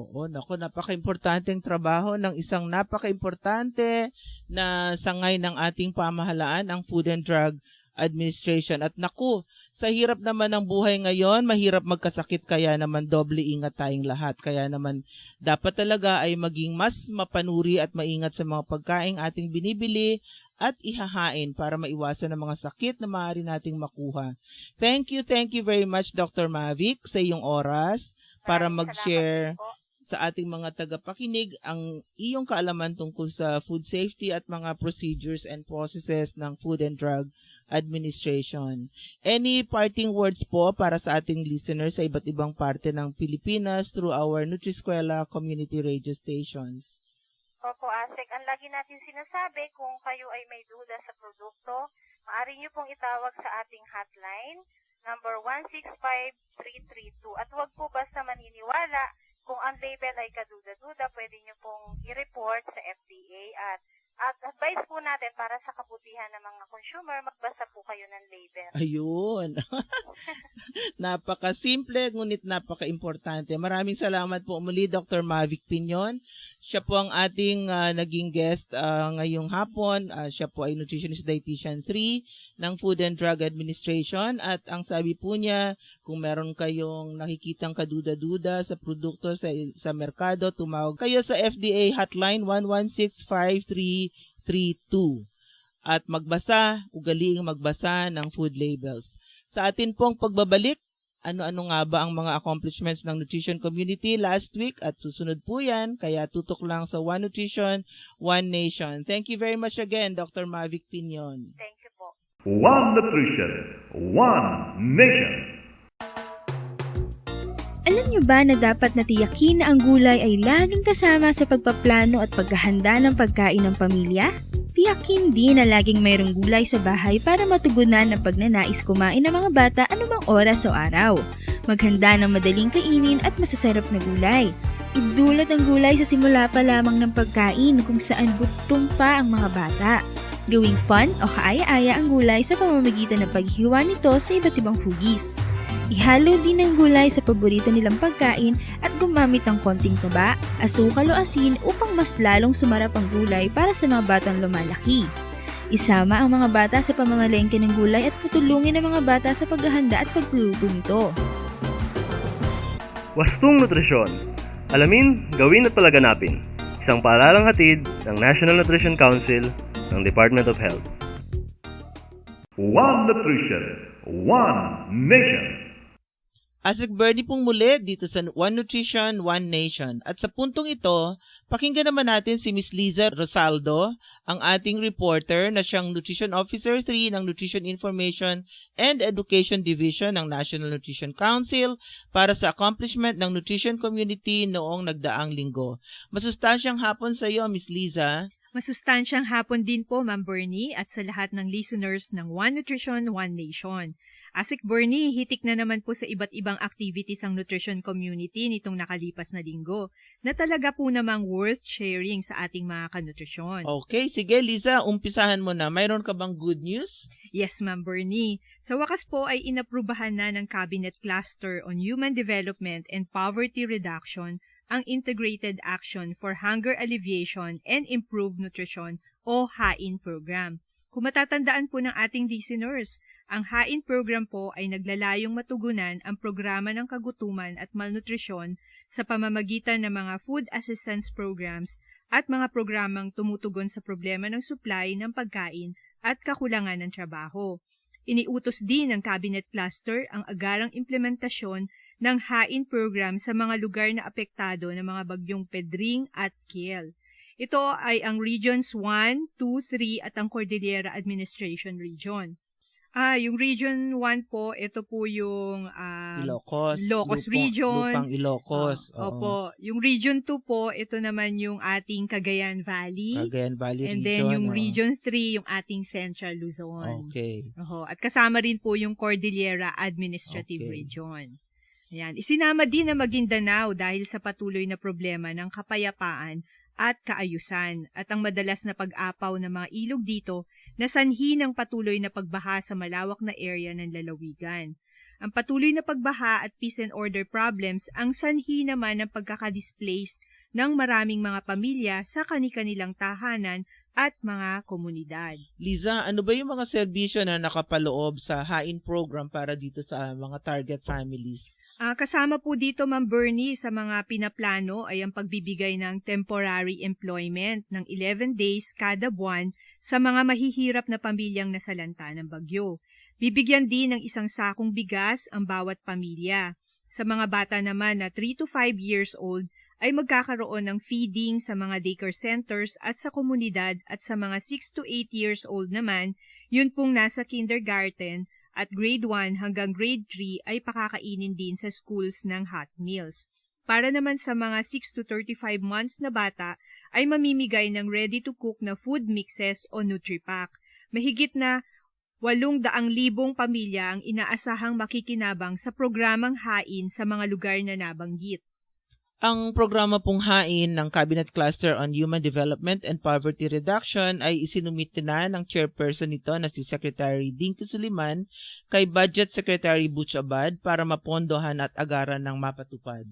Oo, naku, napaka-importanteng trabaho ng isang napaka-importante na sangay ng ating pamahalaan, ang Food and Drug Administration. At naku, sa hirap naman ng buhay ngayon, mahirap magkasakit, kaya naman doble ingat tayong lahat. Kaya naman dapat talaga ay maging mas mapanuri at maingat sa mga pagkain ating binibili at ihahain para maiwasan ang mga sakit na maaari nating makuha. Thank you very much, Dr. Mavic, sa iyong oras para mag-share sa ating mga tagapakinig ang iyong kaalaman tungkol sa food safety at mga procedures and processes ng Food and Drug Administration. Any parting words po para sa ating listeners sa iba't ibang parte ng Pilipinas through our Nutriskwela community radio stations? Opo, Asek. Ang lagi natin sinasabi, kung kayo ay may duda sa produkto, maaari nyo pong itawag sa ating hotline, number 165332. At huwag po basta maniniwala kung ang label ay kaduda-duda, pwede nyo pong i-report sa FDA at advice po natin para sa kabutihan ng mga consumer, magbasa po kayo ng label. Ayun. Napaka-simple, ngunit napaka-importante. Maraming salamat po muli, Dr. Mavic Piñon. Siya po ang ating naging guest ngayong hapon. Siya po ay Nutritionist Dietitian 3 ng Food and Drug Administration. At ang sabi po niya, kung meron kayong nakikitang kaduda-duda sa produkto sa merkado, tumawag kayo sa FDA hotline 1165332. At ugaliing magbasa ng food labels. Sa atin pong pagbabalik, ano-ano nga ba ang mga accomplishments ng nutrition community last week at susunod po yan, kaya tutok lang sa One Nutrition, One Nation. Thank you very much again, Dr. Mavic Piñon. Thank you po. One Nutrition, One Nation. Alam niyo ba na dapat natiyakin na ang gulay ay laging kasama sa pagpaplano at paghahanda ng pagkain ng pamilya? Tiyakin din na laging mayroong gulay sa bahay para matugunan ang pagnanais kumain ng mga bata anumang oras o araw. Maghanda ng madaling kainin at masasarap na gulay. Idulot ang gulay sa simula pa lamang ng pagkain kung saan gutom pa ang mga bata. Gawing fun o kaaya-aya ang gulay sa pamamagitan ng paghihiwa nito sa iba't ibang hugis. Ihalo din ang gulay sa paborito nilang pagkain at gumamit ng konting taba, asukal o asin upang mas lalong sumarap ang gulay para sa mga batang lumalaki. Isama ang mga bata sa pamamalengke ng gulay at patulungin ang mga bata sa paghahanda at pagluluto nito. Wastong Nutrisyon. Alamin, gawin at palaganapin. Isang paaralang hatid ng National Nutrition Council ng Department of Health. One Nutrition, One Nation. Asik Bernie pong muli dito sa One Nutrition, One Nation. At sa puntong ito, pakinggan naman natin si Ms. Liza Rosaldo, ang ating reporter na siyang Nutrition Officer 3 ng Nutrition Information and Education Division ng National Nutrition Council para sa accomplishment ng nutrition community noong nagdaang linggo. Masustansyang hapon sa iyo, Ms. Liza. Masustansyang hapon din po, Ma'am Bernie, at sa lahat ng listeners ng One Nutrition, One Nation. Asik Bernie, hitik na naman po sa iba't ibang activities ang nutrition community nitong nakalipas na linggo na talaga po namang worth sharing sa ating mga kanutrisyon. Okay, sige Liza, umpisahan mo na. Mayroon ka bang good news? Yes, Ma'am Bernie. Sa wakas po ay inaprubahan na ng Cabinet Cluster on Human Development and Poverty Reduction ang Integrated Action for Hunger Alleviation and Improved Nutrition o HAIN program. Kung matatandaan po ng ating listeners, ang HAIN program po ay naglalayong matugunan ang programa ng kagutuman at malnutrisyon sa pamamagitan ng mga food assistance programs at mga programang tumutugon sa problema ng supply ng pagkain at kakulangan ng trabaho. Iniutos din ng Cabinet Cluster ang agarang implementasyon ng HAIN program sa mga lugar na apektado ng mga bagyong Pedring at Kiel. Ito ay ang Regions 1, 2, 3 at ang Cordillera Administration Region. Yung Region 1 po, ito po yung Ilocos Region. Lupang Ilocos. Opo. Yung Region 2 po, ito naman yung ating Cagayan Valley. Cagayan Valley And Region. then yung Region 3, yung ating Central Luzon. Okay. At kasama rin po yung Cordillera Administrative Region. Ayan. Isinama din na Maguindanao dahil sa patuloy na problema ng kapayapaan at kaayusan at ang madalas na pag-apaw ng mga ilog dito na sanhi ng patuloy na pagbaha sa malawak na area ng lalawigan. Ang patuloy na pagbaha at peace and order problems ang sanhi naman ng pagkakadisplaced ng maraming mga pamilya sa kani-kanilang tahanan at mga komunidad. Liza, ano ba yung mga serbisyo na nakapaloob sa HAIN program para dito sa mga target families? Kasama po dito, Ma'am Bernie, sa mga pinaplano ay ang pagbibigay ng temporary employment ng 11 days kada buwan sa mga mahihirap na pamilyang nasalanta ng bagyo. Bibigyan din ng isang sakong bigas ang bawat pamilya. Sa mga bata naman na 3 to 5 years old, ay magkakaroon ng feeding sa mga daycare centers at sa komunidad, at sa mga 6 to 8 years old naman, yun pong nasa kindergarten at grade 1 hanggang grade 3 ay pakakainin din sa schools ng hot meals. Para naman sa mga 6 to 35 months na bata ay mamimigay ng ready-to-cook na food mixes o Nutri-Pack. Mahigit na 800,000 pamilya ang inaasahang makikinabang sa programang HAIN sa mga lugar na nabanggit. Ang programa pong HAIN ng Cabinet Cluster on Human Development and Poverty Reduction ay isinumite na ng chairperson nito na si Secretary Dinky Suliman kay Budget Secretary Butch Abad para mapondohan at agaran ng mapatupad.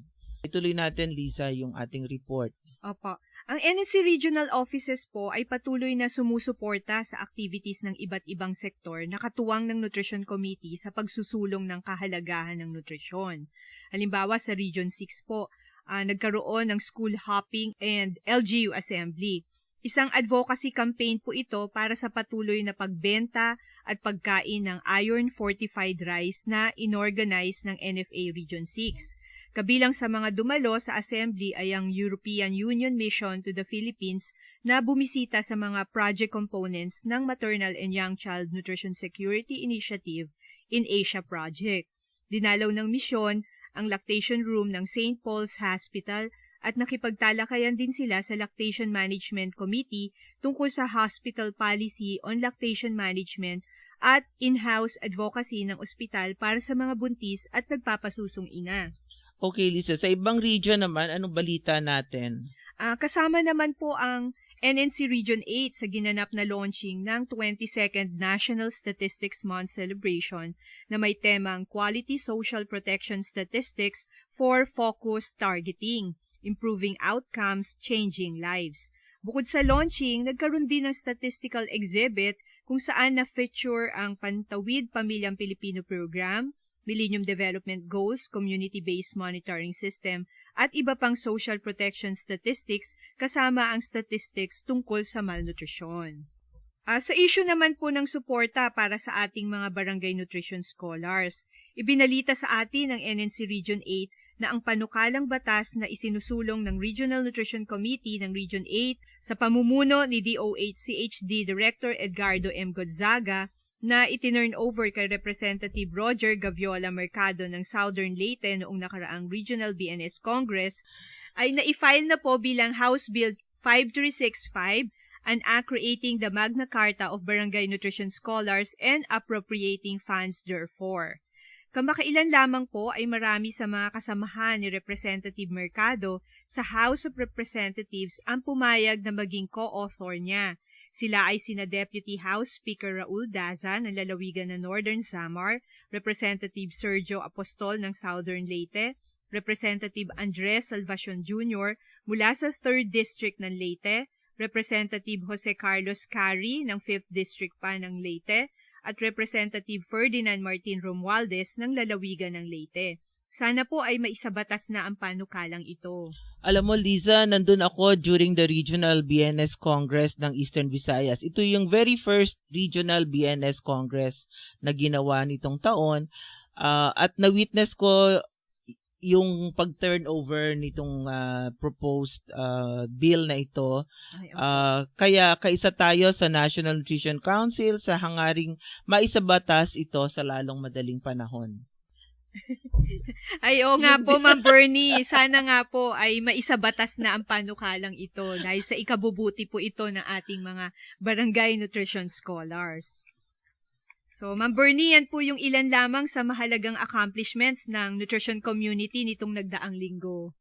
Ituloy natin, Lisa, yung ating report. Opo. Ang NNC Regional Offices po ay patuloy na sumusuporta sa activities ng iba't ibang sektor na katuwang ng Nutrition Committee sa pagsusulong ng kahalagahan ng nutrisyon. Halimbawa sa Region 6 po, nagkaroon ng school hopping and LGU assembly. Isang advocacy campaign po ito para sa patuloy na pagbenta at pagkain ng iron-fortified rice na inorganize ng NFA Region 6. Kabilang sa mga dumalo sa assembly ay ang European Union Mission to the Philippines na bumisita sa mga project components ng Maternal and Young Child Nutrition Security Initiative in Asia Project. Dinalaw ng misyon ang lactation room ng St. Paul's Hospital at nakipagtalakayan din sila sa Lactation Management Committee tungkol sa hospital policy on lactation management at in-house advocacy ng ospital para sa mga buntis at nagpapasusong ina. Okay, Lisa, sa ibang region naman, anong balita natin? Kasama naman po ang NNC Region 8 sa ginanap na launching ng 22nd National Statistics Month celebration na may temang Quality Social Protection Statistics for Focused Targeting, Improving Outcomes, Changing Lives. Bukod sa launching, nagkaroon din ng statistical exhibit kung saan na-feature ang Pantawid Pamilyang Pilipino Program, Millennium Development Goals, Community-Based Monitoring System, at iba pang social protection statistics kasama ang statistics tungkol sa malnutrisyon. Sa issue naman po ng suporta para sa ating mga barangay nutrition scholars, ibinalita sa atin ng NNC Region 8 na ang panukalang batas na isinusulong ng Regional Nutrition Committee ng Region 8 sa pamumuno ni DOH-CHD Director Edgardo M. Gonzaga na itinurn over kay Representative Roger Gaviola Mercado ng Southern Leyte noong nakaraang Regional BNS Congress ay na-file na po bilang House Bill 5365, an act creating the Magna Carta of Barangay Nutrition Scholars and appropriating funds therefore. Kamakailan lamang po ay marami sa mga kasamahan ni Representative Mercado sa House of Representatives ang pumayag na maging co-author niya. Sila ay sina Deputy House Speaker Raul Daza ng lalawigan ng Northern Samar, Representative Sergio Apostol ng Southern Leyte, Representative Andres Salvacion Jr. mula sa 3rd District ng Leyte, Representative Jose Carlos Cari ng 5th District pa ng Leyte, at Representative Ferdinand Martin Romualdez ng lalawigan ng Leyte. Sana po ay maisabatas na ang panukalang ito. Alam mo, Liza, nandun ako during the Regional BNS Congress ng Eastern Visayas. Ito yung very first Regional BNS Congress na ginawa nitong taon. At na-witness ko yung pag-turnover nitong proposed bill na ito. Kaya kaisa tayo sa National Nutrition Council sa hangaring maisabatas ito sa lalong madaling panahon. Ay, oo nga po, Ma'am Bernie. Sana nga po ay maisabatas na ang panukalang ito dahil sa ikabubuti po ito ng ating mga barangay nutrition scholars. So, Ma'am Bernie, yan po yung ilan lamang sa mahalagang accomplishments ng nutrition community nitong nagdaang linggo.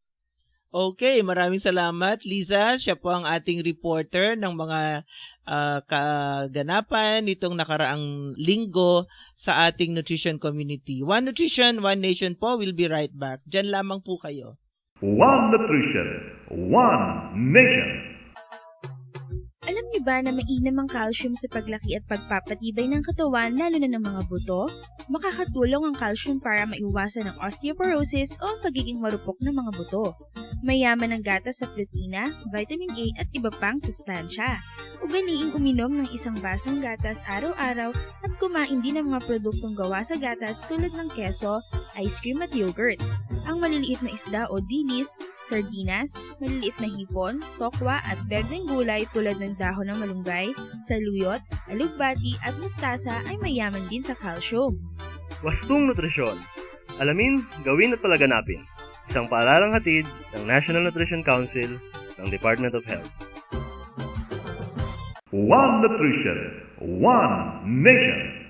Okay, maraming salamat, Liza. Siya po ang ating reporter ng mga kaganapan nitong nakaraang linggo sa ating nutrition community. One Nutrition, One Nation po. We'll be right back. Diyan lamang po kayo. One Nutrition, One Nation. Alam niyo ba na mainam ang calcium sa paglaki at pagpapatibay ng katawan lalo na ng mga buto? Makakatulong ang calcium para maiwasan ang osteoporosis o ang pagiging marupok ng mga buto. Mayaman ang gatas sa protina, vitamin A at iba pang sustansya. Ugaliing uminom ng isang basong gatas araw-araw at kumain din ng mga produktong gawa sa gatas tulad ng keso, ice cream at yogurt. Ang maliliit na isda o dilis, sardinas, maliliit na hipon, tokwa at berdeng gulay tulad ng dahon ng malunggay, saluyot, alugbati at mustasa ay mayaman din sa calcium. Wastong nutrisyon. Alamin, gawin at palaganapin. Isang paaralang hatid ng National Nutrition Council ng Department of Health. One Nutrition, One Nation.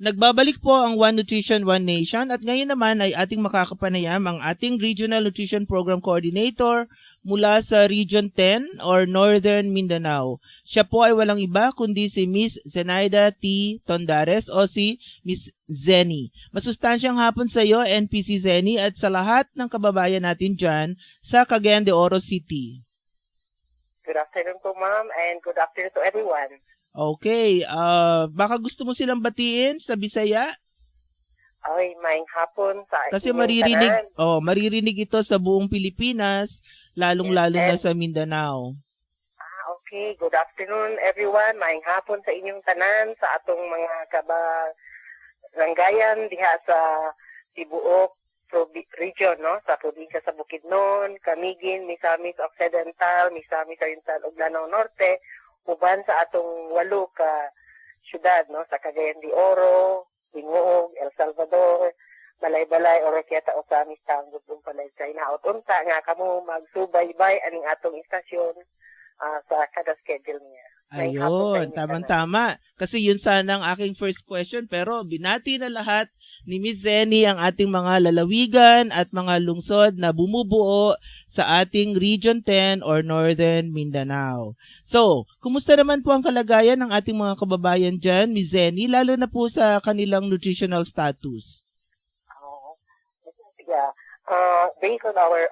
Nagbabalik po ang One Nutrition, One Nation at ngayon naman ay ating makakapanayam ang ating Regional Nutrition Program Coordinator mula sa Region 10 or Northern Mindanao. Siya po ay walang iba kundi si Miss Zenaida T. Tondares o si Miss Zeni. Masustansyang hapon sa iyo, NPC Zeni, at sa lahat ng kababayan natin dyan sa Cagayan de Oro City. Good afternoon po, ma'am, and good afternoon to everyone. Okay, baka gusto mo silang batiin sa Bisaya? Okay, maayong hapon sa Kasi inyong tanan. maririnig ito sa buong Pilipinas, lalong-lalo na sa Mindanao. Okay, good afternoon everyone. Maayong hapon sa inyong tanan, sa atong mga kabaranggayan diha sa tibuok region, no? Sa probinsya sa Bukidnon, Camiguin, Misamis Occidental, Misamis Oriental ug Lanao Norte, uban sa atong 8 ka syudad, no? Sa Cagayan de Oro, Lingoog, El Salvador, Balay-Balay, Oroquieta, Osamis, Tanggol, Palay, sa inaot unta nga kamo magsubaybay aning atong istasyon sa kada schedule niya. Ayun, tamang-tama. Kasi yun sana ang aking first question, pero binati na lahat ni Miss Zeni ang ating mga lalawigan at mga lungsod na bumubuo sa ating Region 10 or Northern Mindanao. So, kumusta naman po ang kalagayan ng ating mga kababayan dyan, Miss Zeni, lalo na po sa kanilang nutritional status? Yeah. Based on our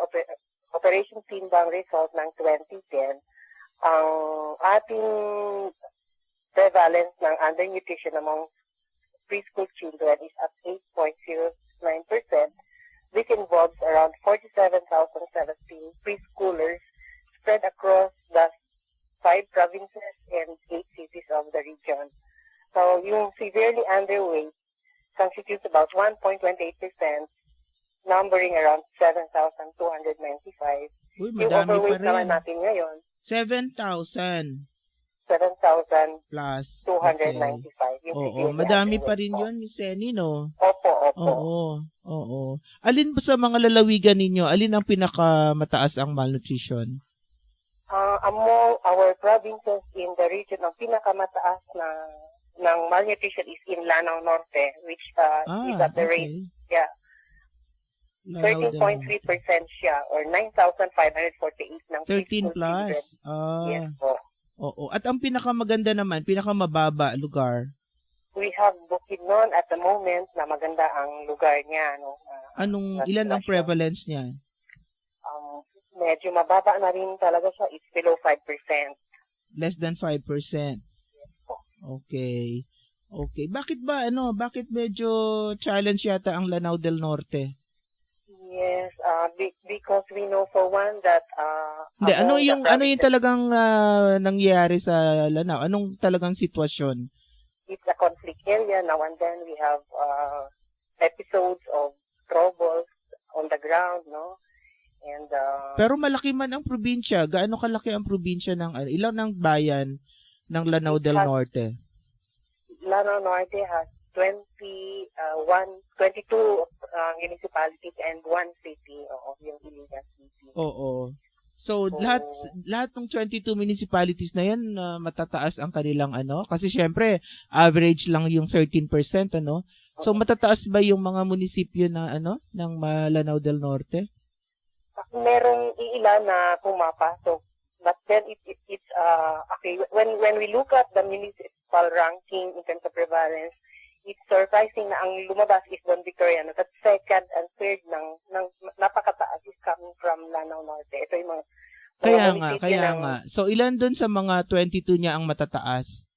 Operation Timbang result ng 2010, ang ating prevalence ng undernutrition among preschool children is at 8.09%. This involves around 47,017 preschoolers spread across the 5 provinces and 8 cities of the region. So, yung severely underweight constitutes about 1.28%, numbering around 7,295. Uy, Yung madami pa overweight naman rin. natin ngayon, 7,000 7,295. plus. Okay. Yung Oo, severely madami pa underweight rin po. yun, Miss Zeni, no? Opo. Oo. Alin po sa mga lalawigan ninyo, alin ang pinakamataas ang malnutrition? Among our provinces in the region, ang pinakamataas ng malnutrition is in Lanao Norte, which is at the rate, yeah, 13.3% siya, or 9,548 ng 13 preschool plus. children. Yes po. Oo. At ang pinakamaganda naman, pinakamababa lugar, We have Bukidnon at the moment na maganda ang lugar niya. No? ilan ang prevalence niya? Medyo mababa na rin talaga siya. It's below 5%. Less than 5%. Okay. Bakit medyo challenge yata ang Lanao del Norte? Yes, because we know for one that Hindi, ano among the yung provinces, talagang nangyayari sa Lanao? Anong talagang sitwasyon? it's a conflict area now and then we have episodes of troubles on the ground, no? And Pero malaki man ang probinsya. Gaano kalaki ang probinsya ilan ng bayan ng Lanao del Norte? Lanao Norte has 22 municipalities and 1 city, yung Iligan City. Oo. So, lahat ng 22 municipalities na yan, matataas ang kanilang kasi syempre, average lang yung 13%, So, matataas ba yung mga munisipyo na, ng Lanao del Norte? Merong ilan na pumapasok, but then it's okay, when we look at the municipal ranking in terms of prevalence, it's surprising na ang lumabas is Don Victoriano. At second and third ng napakataas is coming from Lanao Norte. Ito yung mga Kaya nga. So, ilan dun sa mga 22 niya ang matataas?